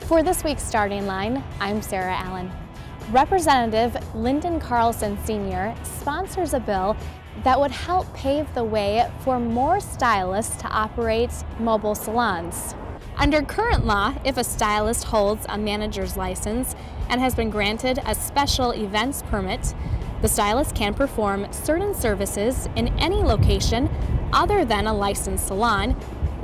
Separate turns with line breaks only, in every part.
For this week's Starting Line, I'm Sarah Allen. Representative Lyndon Carlson Sr. sponsors a bill that would help pave the way for more stylists to operate mobile salons. Under current law, if a stylist holds a manager's license and has been granted a special events permit, the stylist can perform certain services in any location other than a licensed salon,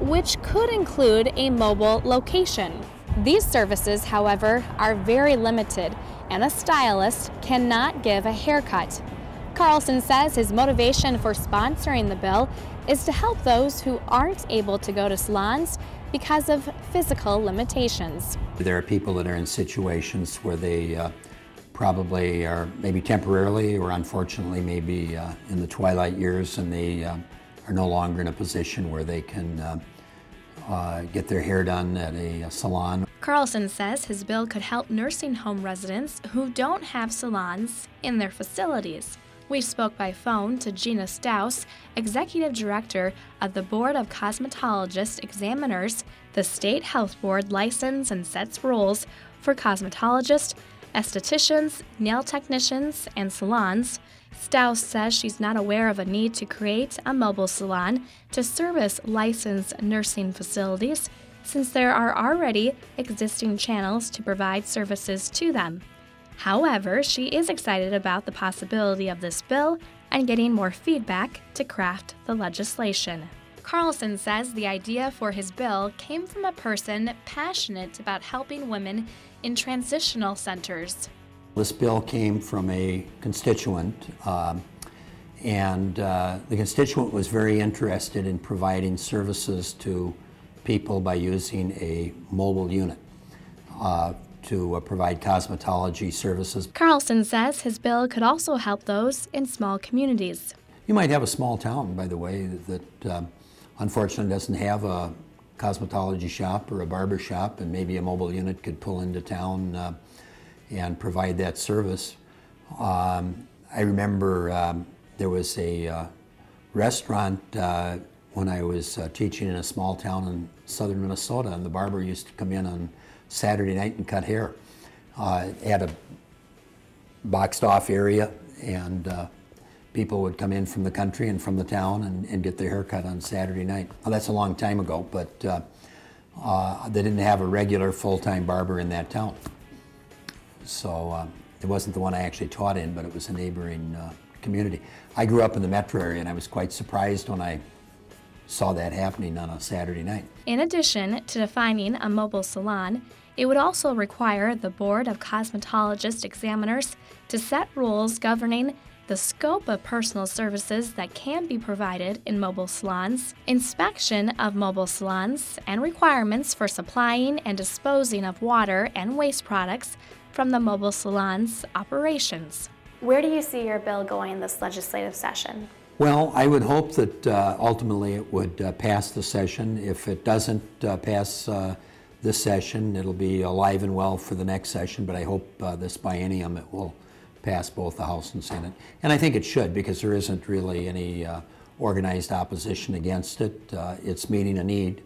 which could include a mobile location. These services, however, are very limited, and a stylist cannot give a haircut. Carlson says his motivation for sponsoring the bill is to help those who aren't able to go to salons because of physical limitations.
There are people that are in situations where they probably are maybe temporarily or unfortunately maybe in the twilight years, and they are no longer in a position where they can get their hair done at a salon.
Carlson says his bill could help nursing home residents who don't have salons in their facilities. We spoke by phone to Gina Staus, Executive Director of the Board of Cosmetologist Examiners. The State Health Board licenses and sets rules for cosmetologists, estheticians, nail technicians, and salons. Staus says she's not aware of a need to create a mobile salon to service licensed nursing facilities, since there are already existing channels to provide services to them. However, she is excited about the possibility of this bill and getting more feedback to craft the legislation. Carlson says the idea for his bill came from a person passionate about helping women in transitional centers.
This bill came from a constituent, and the constituent was very interested in providing services to people by using a mobile unit to provide cosmetology services.
Carlson says his bill could also help those in small communities.
You might have a small town, by the way, that unfortunately doesn't have a cosmetology shop or a barber shop, and maybe a mobile unit could pull into town and provide that service. I remember there was a restaurant when I was teaching in a small town in southern Minnesota, and the barber used to come in on Saturday night and cut hair. It had a boxed off area, and people would come in from the country and from the town and get their hair cut on Saturday night. Well, that's a long time ago, but they didn't have a regular full-time barber in that town. So it wasn't the one I actually taught in, but it was a neighboring community. I grew up in the metro area, and I was quite surprised when I saw that happening on a Saturday night.
In addition to defining a mobile salon, it would also require the Board of Cosmetologist Examiners to set rules governing the scope of personal services that can be provided in mobile salons, inspection of mobile salons, and requirements for supplying and disposing of water and waste products from the mobile salon's operations. Where do you see your bill going this legislative session?
Well, I would hope that ultimately it would pass the session. If it doesn't pass this session, it'll be alive and well for the next session, but I hope this biennium it will pass both the House and Senate. And I think it should, because there isn't really any organized opposition against it. It's meeting a need,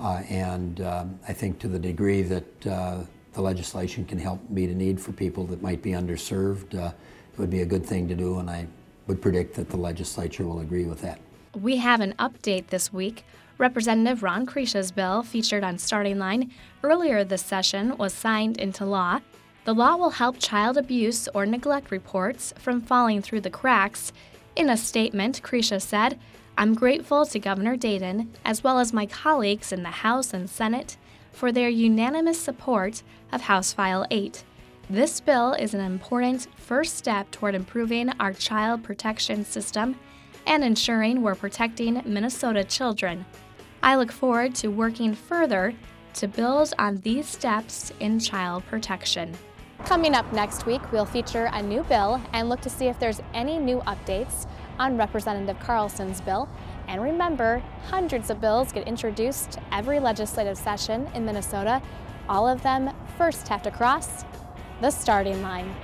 and I think to the degree that the legislation can help meet a need for people that might be underserved, it would be a good thing to do, and I would predict that the legislature will agree with that.
We have an update this week. Representative Ron Krisha's bill, featured on Starting Line earlier this session, was signed into law. The law will help child abuse or neglect reports from falling through the cracks. In a statement, Krisha said, "I'm grateful to Governor Dayton, as well as my colleagues in the House and Senate, for their unanimous support of House File 8. This bill is an important first step toward improving our child protection system and ensuring we're protecting Minnesota children. I look forward to working further to build on these steps in child protection." Coming up next week, we'll feature a new bill and look to see if there's any new updates on Representative Carlson's bill. And remember, hundreds of bills get introduced every legislative session in Minnesota. All of them first have to cross the starting line.